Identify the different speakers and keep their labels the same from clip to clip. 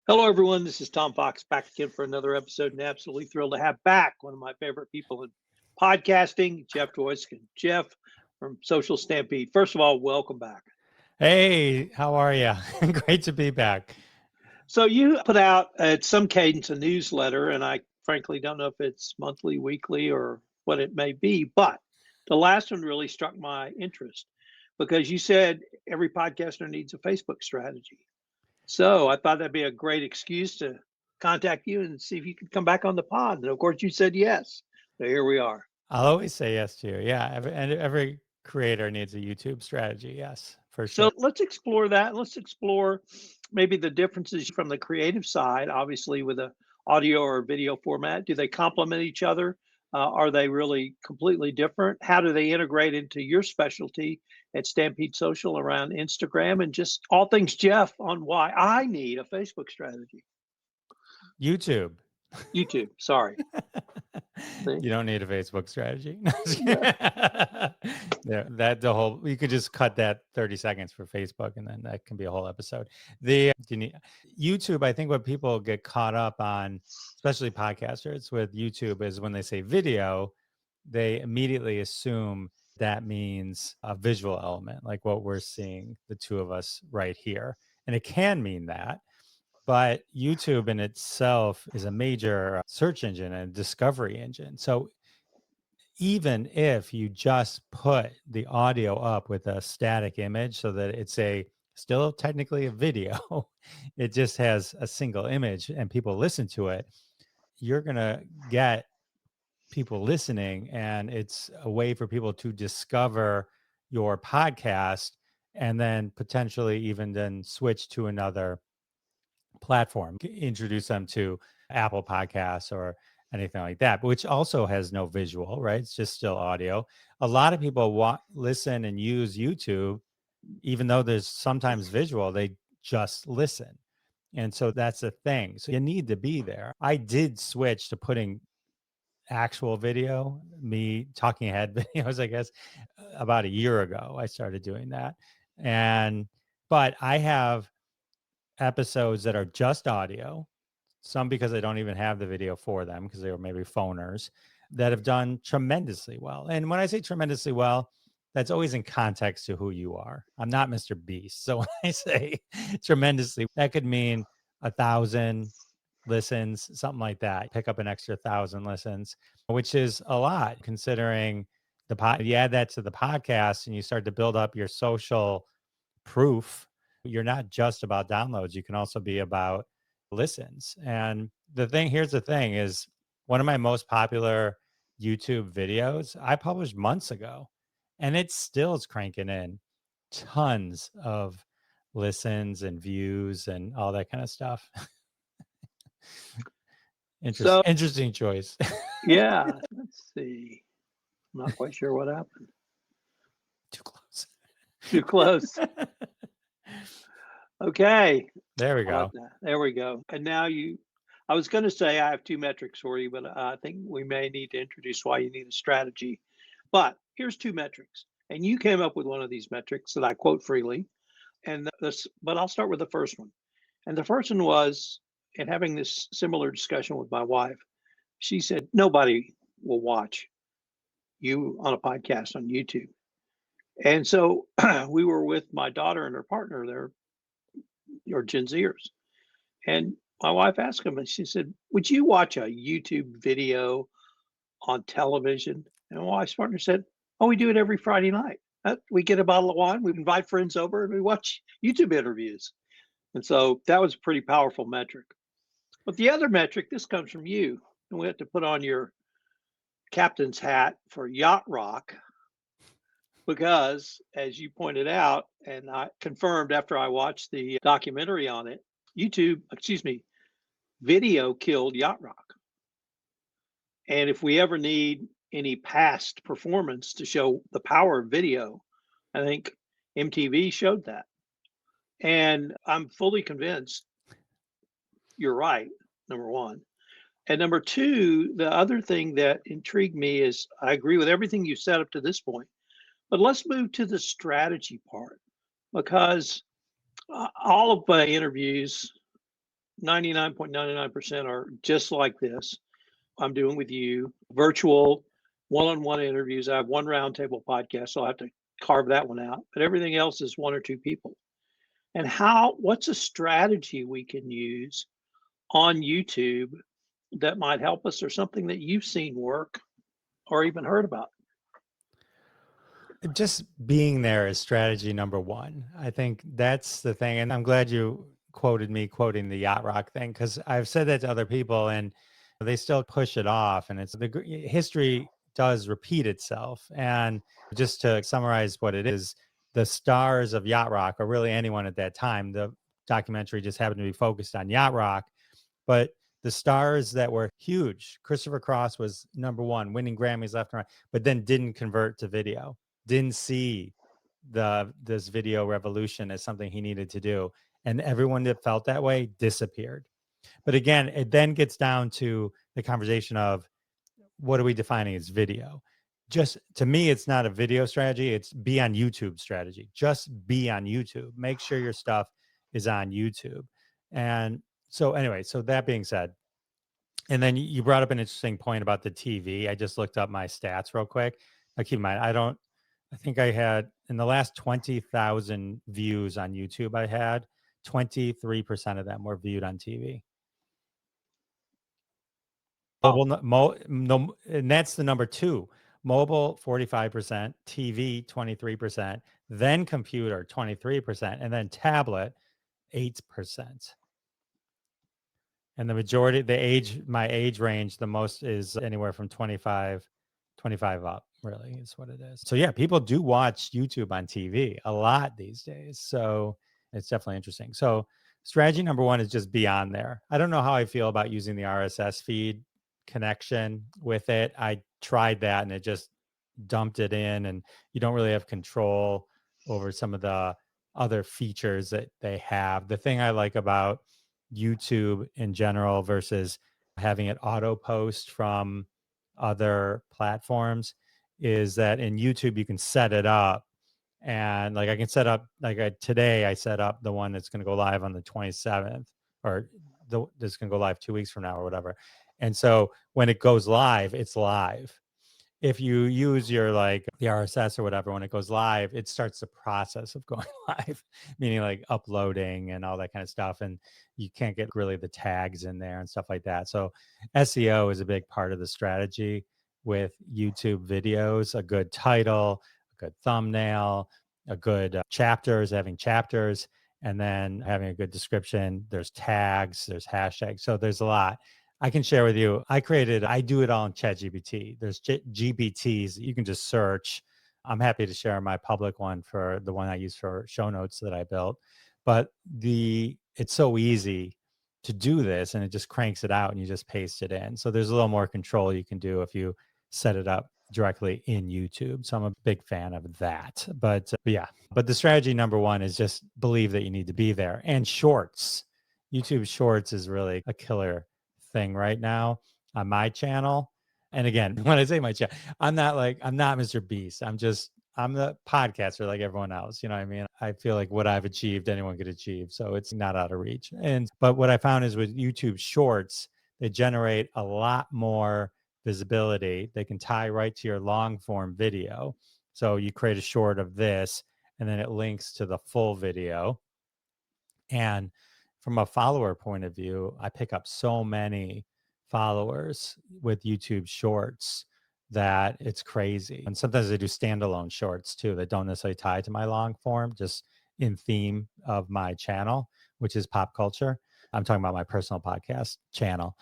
Speaker 1: Hello, everyone. This is Tom Fox back again for another episode, and absolutely thrilled to have back one of my favorite people in podcasting, Jeff Dwoskin. Jeff from Social Stampede. First of all, welcome back.
Speaker 2: Hey, how are you? Great to be back.
Speaker 1: So, you put out at some cadence a newsletter, and I frankly don't know if it's monthly, weekly, or what it may be, but the last one really struck my interest because you said every podcaster needs a Facebook strategy. So I thought that'd be a great excuse to contact you and see if you could come back on the pod. And of course, you said yes. So here we are.
Speaker 2: I'll always say yes to you. Yeah, every creator needs a YouTube strategy. Yes, for
Speaker 1: So
Speaker 2: sure.
Speaker 1: let's explore that. Let's explore maybe the differences from the creative side, obviously, with a audio or video format. Do they complement each other? Are they really completely different? How do they integrate into your specialty at Stampede Social around Instagram and just all things Jeff on why I need a Facebook strategy?
Speaker 2: YouTube.
Speaker 1: YouTube, sorry. See?
Speaker 2: You don't need a Facebook strategy. No,
Speaker 1: Yeah.
Speaker 2: yeah, that the whole you could just cut that 30 seconds for Facebook and then that can be a whole episode. The you need, YouTube, I think what people get caught up on, especially podcasters with YouTube, is when they say video, they immediately assume that means a visual element, like what we're seeing, the two of us right here. And it can mean that. But YouTube in itself is a major search engine and discovery engine. So even if you just put the audio up with a static image so that it's a still technically a video, it just has a single image and people listen to it, you're going to get people listening, and it's a way for people to discover your podcast and then potentially even then switch to another platform, introduce them to Apple Podcasts or anything like that, which also has no visual, right? It's just still audio. A lot of people listen and use YouTube, even though there's sometimes visual, they just listen. And so that's the thing. So you need to be there. I did switch to putting actual video, me talking head videos, I guess, about a year ago. I started doing that. But I have episodes that are just audio, some because I don't even have the video for them because they were maybe phoners that have done tremendously well. And when I say tremendously well, that's always in context to who you are. I'm not Mr. Beast. So when I say tremendously, that could mean 1,000 listens, something like that. Pick up an extra 1,000 listens, which is a lot considering you add that to the podcast and you start to build up your social proof. You're not just about downloads. You can also be about listens. And here's the thing is one of my most popular YouTube videos I published months ago, and it still is cranking in tons of listens and views and all that kind of stuff.
Speaker 1: So,
Speaker 2: Interesting choice.
Speaker 1: yeah, let's see. I'm not quite sure what happened.
Speaker 2: Too close.
Speaker 1: Too close. Okay.
Speaker 2: There we
Speaker 1: How about
Speaker 2: go.
Speaker 1: that? There we go. And now I was going to say I have two metrics for you, but I think we may need to introduce why you need a strategy. But here's two metrics. And you came up with one of these metrics that I quote freely. But I'll start with the first one. And the first one was, in having this similar discussion with my wife, she said, nobody will watch you on a podcast on YouTube. And so we were with my daughter and her partner, they're Gen Zers. And my wife asked him, and she said, would you watch a YouTube video on television? And my wife's partner said, oh, we do it every Friday night. We get a bottle of wine, we invite friends over, and we watch YouTube interviews. And so that was a pretty powerful metric. But the other metric, this comes from you, and we have to put on your captain's hat for Yacht Rock because, as you pointed out, and I confirmed after I watched the documentary on it, video killed Yacht Rock. And if we ever need any past performance to show the power of video, I think MTV showed that. And I'm fully convinced you're right, number one. And number two, the other thing that intrigued me is I agree with everything you said up to this point, but let's move to the strategy part because all of my interviews 99.99% are just like this. I'm doing with you, virtual one-on-one interviews. I have one roundtable podcast, so I have to carve that one out. But everything else is one or two people. And what's a strategy we can use on YouTube that might help us, or something that you've seen work or even heard about?
Speaker 2: Just being there is strategy number one. I think that's the thing. And I'm glad you quoted me quoting the yacht rock thing, because I've said that to other people and they still push it off. And it's history does repeat itself. And just to summarize what it is, the stars of yacht rock, or really anyone at that time, the documentary just happened to be focused on yacht rock. But the stars that were huge, Christopher Cross was number one, winning Grammys left and right, but then didn't convert to video, didn't see this video revolution as something he needed to do. And everyone that felt that way disappeared. But again, it then gets down to the conversation of what are we defining as video? Just to me, it's not a video strategy, it's be on YouTube strategy. Just be on YouTube. Make sure your stuff is on YouTube. And so anyway, so that being said, and then you brought up an interesting point about the TV. I just looked up my stats real quick. Now keep in mind, I think I had in the last 20,000 views on YouTube, I had 23% of them were viewed on TV.
Speaker 1: Oh,
Speaker 2: No, and that's the number two. Mobile 45%, TV 23%, then computer 23%, and then tablet 8%. And the majority, my age range, the most is anywhere from 25 up, really, is what it is. So yeah, people do watch YouTube on TV a lot these days. So it's definitely interesting. So strategy number one is just be on there. I don't know how I feel about using the RSS feed connection with it. I tried that and it just dumped it in, and you don't really have control over some of the other features that they have. The thing I like about YouTube in general versus having it auto post from other platforms is that in YouTube you can set it up, and like I can set up today I set up the one that's going to go live on the 27th, or that's going to go live 2 weeks from now or whatever. And so when it goes live, it's live. If you use your like the RSS or whatever, when it goes live, it starts the process of going live, meaning like uploading and all that kind of stuff. And you can't get really the tags in there and stuff like that. So SEO is a big part of the strategy with YouTube videos. A good title, a good thumbnail, a good chapters, having chapters, and then having a good description. There's tags, there's hashtags. So there's a lot. I can share with you. I do it all in ChatGPT. There's GPTs that you can just search. I'm happy to share my public one for the one I use for show notes that I built. But it's so easy to do this, and it just cranks it out and you just paste it in. So there's a little more control you can do if you set it up directly in YouTube. So I'm a big fan of that. But yeah, but the strategy number one is just believe that you need to be there. And shorts, YouTube Shorts is really a killer thing right now on my channel. And again, when I say my channel, I'm not Mr. Beast. I'm the podcaster like everyone else. You know what I mean? I feel like what I've achieved, anyone could achieve. So it's not out of reach. But what I found is with YouTube Shorts, they generate a lot more visibility. They can tie right to your long form video. So you create a short of this, and then it links to the full video. And from a follower point of view, I pick up so many followers with YouTube shorts that it's crazy. And sometimes I do standalone shorts too that don't necessarily tie to my long form, just in theme of my channel, which is pop culture. I'm talking about my personal podcast channel.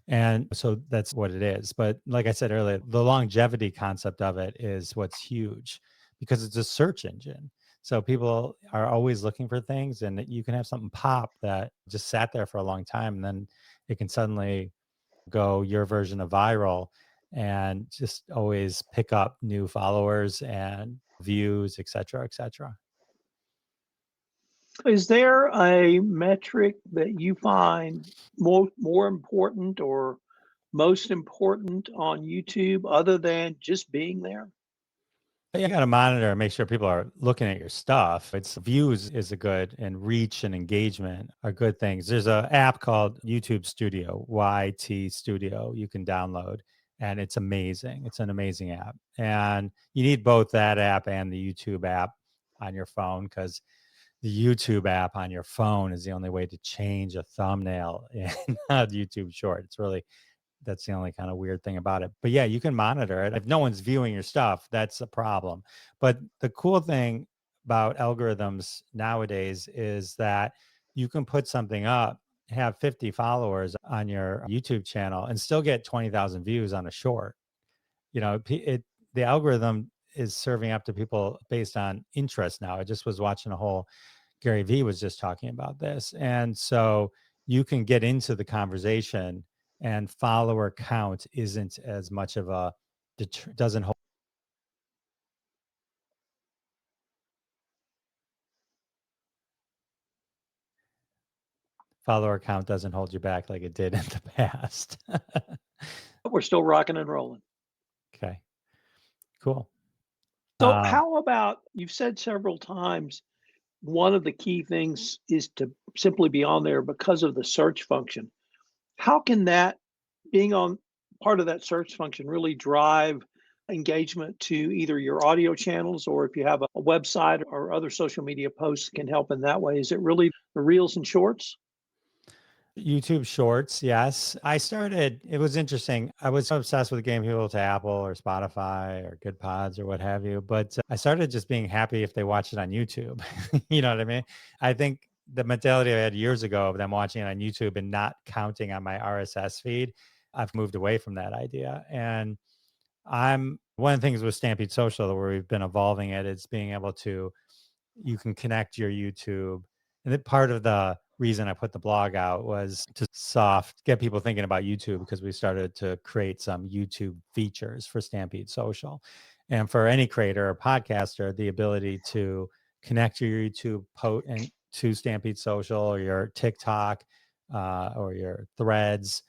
Speaker 2: And so that's what it is. But like I said earlier, the longevity concept of it is what's huge, because it's a search engine. So people are always looking for things, and you can have something pop that just sat there for a long time, and then it can suddenly go your version of viral and just always pick up new followers and views, et cetera, et cetera.
Speaker 1: is there a metric that you find more important or most important on YouTube other than just being there?
Speaker 2: You got to monitor and make sure people are looking at your stuff. It's views is a good, and reach and engagement are good things. There's an app called YouTube Studio, YT Studio, you can download, and it's amazing. It's an amazing app. And you need both that app and the YouTube app on your phone, because the YouTube app on your phone is the only way to change a thumbnail in a YouTube short. It's really, that's the only kind of weird thing about it. But yeah, you can monitor it. If no one's viewing your stuff, that's a problem. But the cool thing about algorithms nowadays is that you can put something up, have 50 followers on your YouTube channel, and still get 20,000 views on a short. The algorithm is serving up to people based on interest now. I just was watching a whole, Gary Vee was just talking about this. And so you can get into the conversation, and follower count isn't as much of a, doesn't hold, follower count doesn't hold you back like it did in the past.
Speaker 1: But we're still rocking and rolling.
Speaker 2: Okay, cool.
Speaker 1: So, how about you've said several times one of the key things is to simply be on there because of the search function. How can that being on part of that search function really drive engagement to either your audio channels, or if you have a website or other social media posts can help in that way? Is it really the reels and shorts?
Speaker 2: YouTube Shorts, yes. It was interesting. I was so obsessed with getting people to Apple or Spotify or Good Pods or what have you. But I started just being happy if they watched it on YouTube. You know what I mean? I think the mentality I had years ago of them watching it on YouTube and not counting on my RSS feed, I've moved away from that idea. And I'm one of the things with Stampede Social where we've been evolving it is being able to, you can connect your YouTube. And that part of the reason I put the blog out was to get people thinking about YouTube, because we started to create some YouTube features for Stampede Social. And for any creator or podcaster, the ability to connect your YouTube post and to Stampede Social or your TikTok or your threads,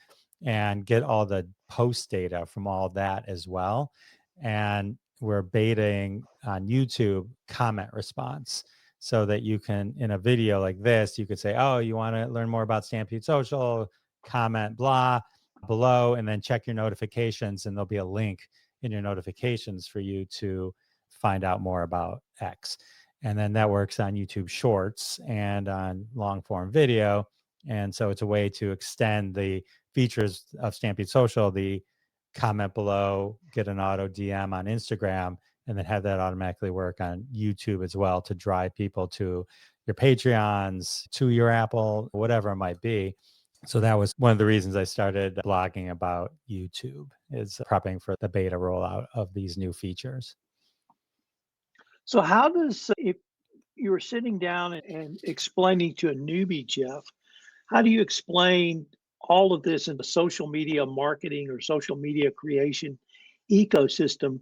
Speaker 2: and get all the post data from all that as well. And we're betaing on YouTube comment response, so that you can, in a video like this, you could say, oh, you want to learn more about Stampede Social, comment blah below, and then check your notifications, and there'll be a link in your notifications for you to find out more about X. And then that works on YouTube Shorts and on long form video. And so it's a way to extend the features of Stampede Social, the comment below, get an auto DM on Instagram, and then have that automatically work on YouTube as well to drive people to your Patreons, to your Apple, whatever it might be. So that was one of the reasons I started blogging about YouTube, is prepping for the beta rollout of these new features.
Speaker 1: So, how does, if you were sitting down and explaining to a newbie, Jeff, how do you explain all of this in the social media marketing or social media creation ecosystem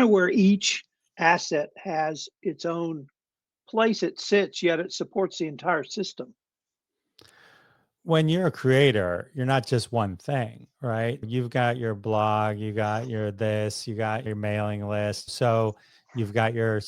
Speaker 1: where each asset has its own place it sits, yet it supports the entire system?
Speaker 2: When you're a creator, you're not just one thing, right? You've got your blog, you got your this, you got your mailing list. So you've got your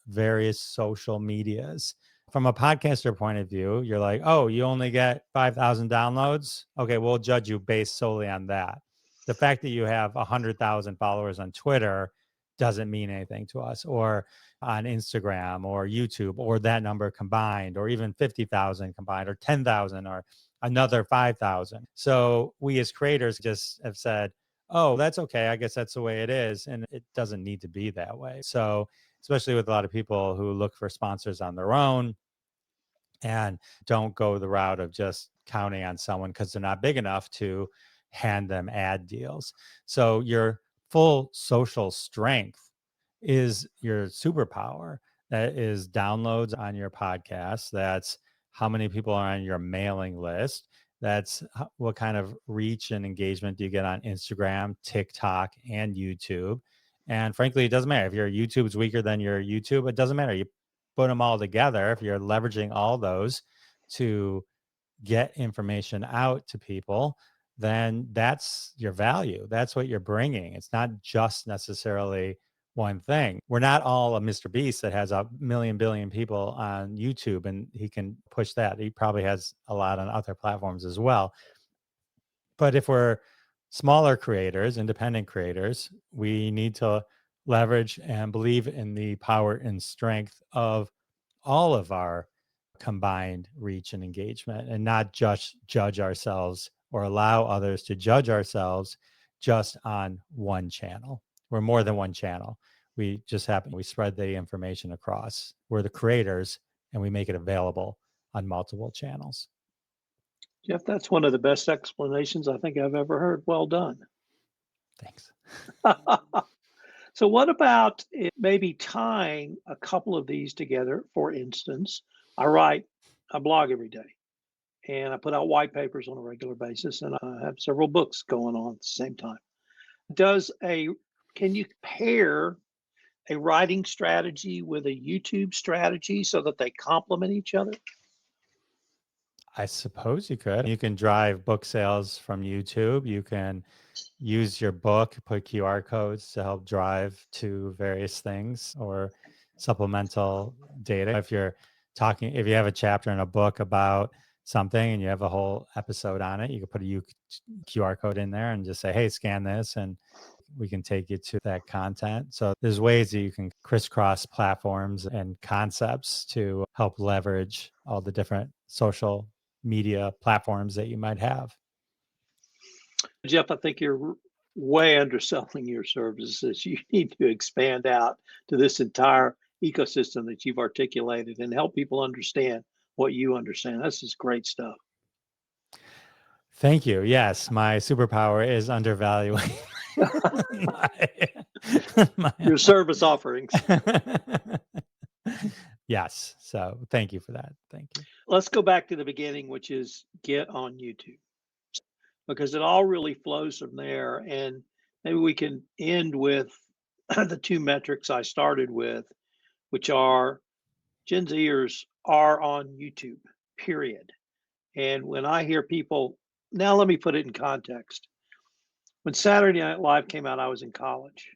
Speaker 2: various social medias. From a podcaster point of view, you're like, oh, you only get 5,000 downloads. Okay, we'll judge you based solely on that. The fact that you have 100,000 followers on Twitter doesn't mean anything to us, or on Instagram or YouTube, or that number combined, or even 50,000 combined, or 10,000, or another 5,000. So we as creators just have said, oh, that's okay. I guess that's the way it is. And it doesn't need to be that way. So, especially with a lot of people who look for sponsors on their own and don't go the route of just counting on someone because they're not big enough to hand them ad deals. So, your full social strength is your superpower. That is downloads on your podcast. That's how many people are on your mailing list. That's what kind of reach and engagement do you get on Instagram, TikTok, and YouTube. And frankly, it doesn't matter if your YouTube is weaker than your YouTube. It doesn't matter. You put them all together. If you're leveraging all those to get information out to people, then that's your value. That's what you're bringing. It's not just necessarily one thing. We're not all a Mr. Beast that has a million billion people on YouTube and he can push that. He probably has a lot on other platforms as well. But if we're smaller creators, independent creators, we need to leverage and believe in the power and strength of all of our combined reach and engagement, and not just judge ourselves or allow others to judge ourselves just on one channel. We're more than one channel. We just happen, we spread the information across. We're the creators and we make it available on multiple channels.
Speaker 1: Jeff, that's one of the best explanations I think I've ever heard. Well done.
Speaker 2: Thanks.
Speaker 1: So what about maybe tying a couple of these together? For instance, I blog every day and I put out white papers on a regular basis and I have several books going on at the same time. Can you pair a writing strategy with a YouTube strategy so that they complement each other?
Speaker 2: I suppose you could. You can drive book sales from YouTube. You can use your book, put QR codes to help drive to various things or supplemental data. If you have a chapter in a book about something and you have a whole episode on it, you can put a QR code in there and just say, hey, scan this, and we can take you to that content. So there's ways that you can crisscross platforms and concepts to help leverage all the different social media platforms that you might have.
Speaker 1: Jeff, I think you're way underselling your services. You need to expand out to this entire ecosystem that you've articulated and help people understand what you understand. This is great stuff.
Speaker 2: Thank you. Yes, my superpower is undervaluing
Speaker 1: Your service offerings.
Speaker 2: Yes. So thank you for that. Thank you.
Speaker 1: Let's go back to the beginning, which is get on YouTube, because it all really flows from there. And maybe we can end with the two metrics I started with, which are Gen Zers are on YouTube, period. And when I hear people, now let me put it in context. When Saturday Night Live came out, I was in college.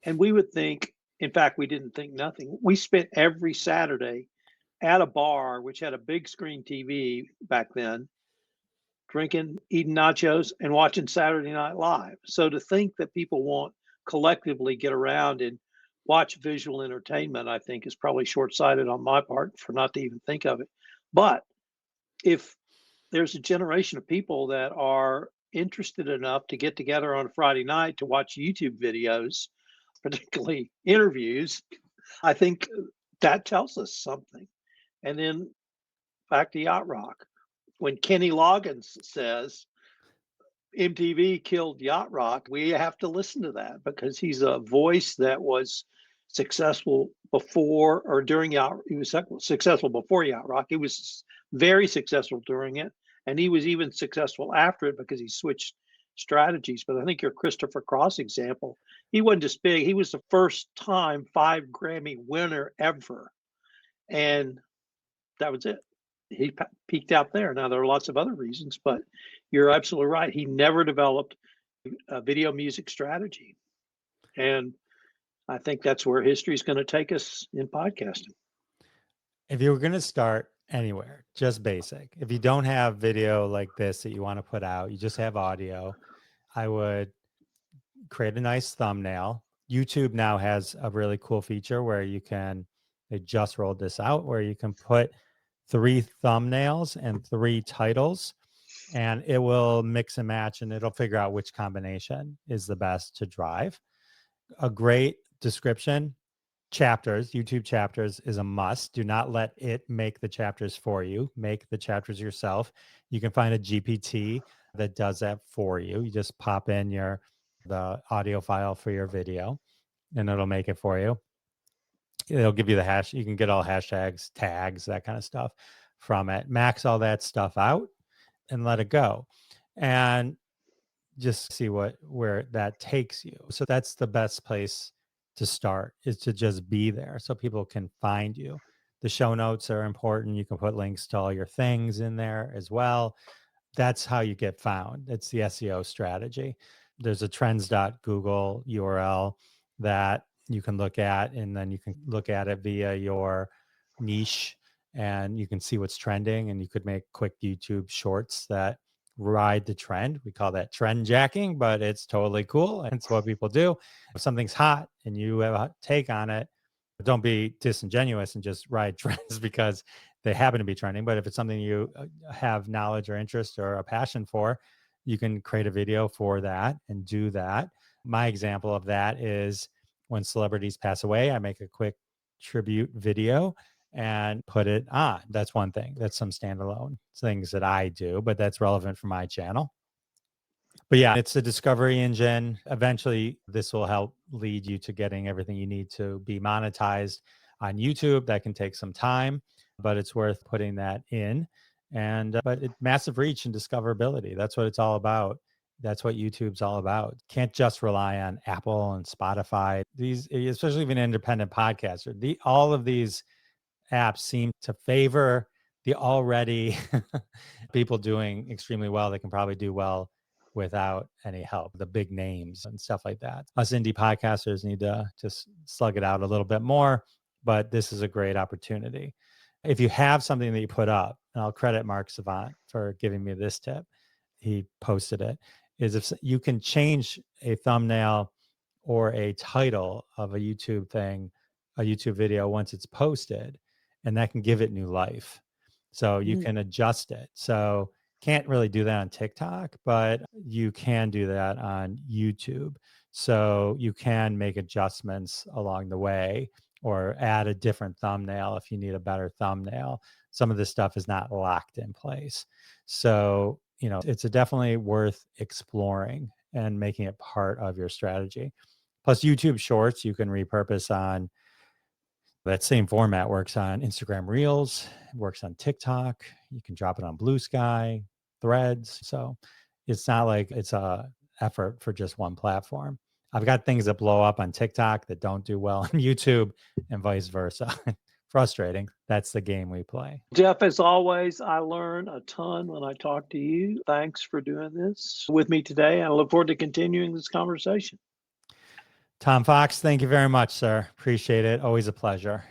Speaker 1: And we would think, in fact, we didn't think nothing. We spent every Saturday at a bar, which had a big screen TV back then, drinking, eating nachos, and watching Saturday Night Live. So to think that people won't collectively get around and watch visual entertainment, I think is probably short-sighted on my part for not to even think of it. But if there's a generation of people that are interested enough to get together on a Friday night to watch YouTube videos, particularly interviews, I think that tells us something. And then back to Yacht Rock. When Kenny Loggins says MTV killed Yacht Rock, we have to listen to that because he's a voice that was successful before or during Yacht. He was successful before Yacht Rock. He was very successful during it, and he was even successful after it because he switched strategies. But I think your Christopher Cross example, he wasn't just big. He was the first time 5 Grammy winner ever, and that was it. He peaked out there. Now there are lots of other reasons, but you're absolutely right. He never developed a video music strategy, and I think that's where history is going to take us in podcasting.
Speaker 2: If you were going to start anywhere, just basic, if you don't have video like this that you want to put out, you just have audio, I would create a nice thumbnail. YouTube now has a really cool feature where they just rolled this out, where you can put 3 thumbnails and 3 titles, and it will mix and match and it'll figure out which combination is the best to drive. A great description. Chapters, YouTube chapters is a must. Do not let it make the chapters for you. Make the chapters yourself. You can find a GPT that does that for you. You just pop in the audio file for your video and it'll make it for you. It'll give you the hash. You can get all hashtags, tags, that kind of stuff from it. Max all that stuff out and let it go. And just see where that takes you. So that's the best place to start, is to just be there so people can find you. The show notes are important. You can put links to all your things in there as well. That's how you get found. It's the SEO strategy. There's a trends.google URL that you can look at, and then you can look at it via your niche, and you can see what's trending, and you could make quick YouTube shorts that ride the trend. We call that trend jacking, but it's totally cool. And it's what people do. If something's hot and you have a take on it, don't be disingenuous and just ride trends because they happen to be trending. But if it's something you have knowledge or interest or a passion for, you can create a video for that and do that. My example of that is when celebrities pass away, I make a quick tribute video and put it on. That's one thing. That's some standalone things that I do, but that's relevant for my channel. But yeah, it's a discovery engine. Eventually, this will help lead you to getting everything you need to be monetized on YouTube. That can take some time, but it's worth putting that in. And but massive reach and discoverability. That's what it's all about. That's what YouTube's all about. Can't just rely on Apple and Spotify. These, especially even independent podcaster, all of these apps seem to favor the already people doing extremely well that can probably do well without any help, the big names and stuff like that. Us indie podcasters need to just slug it out a little bit more, but this is a great opportunity. If you have something that you put up, and I'll credit Mark Savant for giving me this tip, he posted it, is if you can change a thumbnail or a title of a YouTube thing, a YouTube video once it's posted, and that can give it new life. So you can adjust it. So can't really do that on TikTok, but you can do that on YouTube. So you can make adjustments along the way or add a different thumbnail if you need a better thumbnail. Some of this stuff is not locked in place. So, it's definitely worth exploring and making it part of your strategy. Plus, YouTube Shorts, you can repurpose on that same format, works on Instagram Reels, works on TikTok. You can drop it on Blue Sky, Threads. So it's not like it's a effort for just one platform. I've got things that blow up on TikTok that don't do well on YouTube and vice versa. Frustrating. That's the game we play.
Speaker 1: Jeff, as always, I learn a ton when I talk to you. Thanks for doing this with me today. I look forward to continuing this conversation.
Speaker 2: Tom Fox, thank you very much, sir. Appreciate it. Always a pleasure.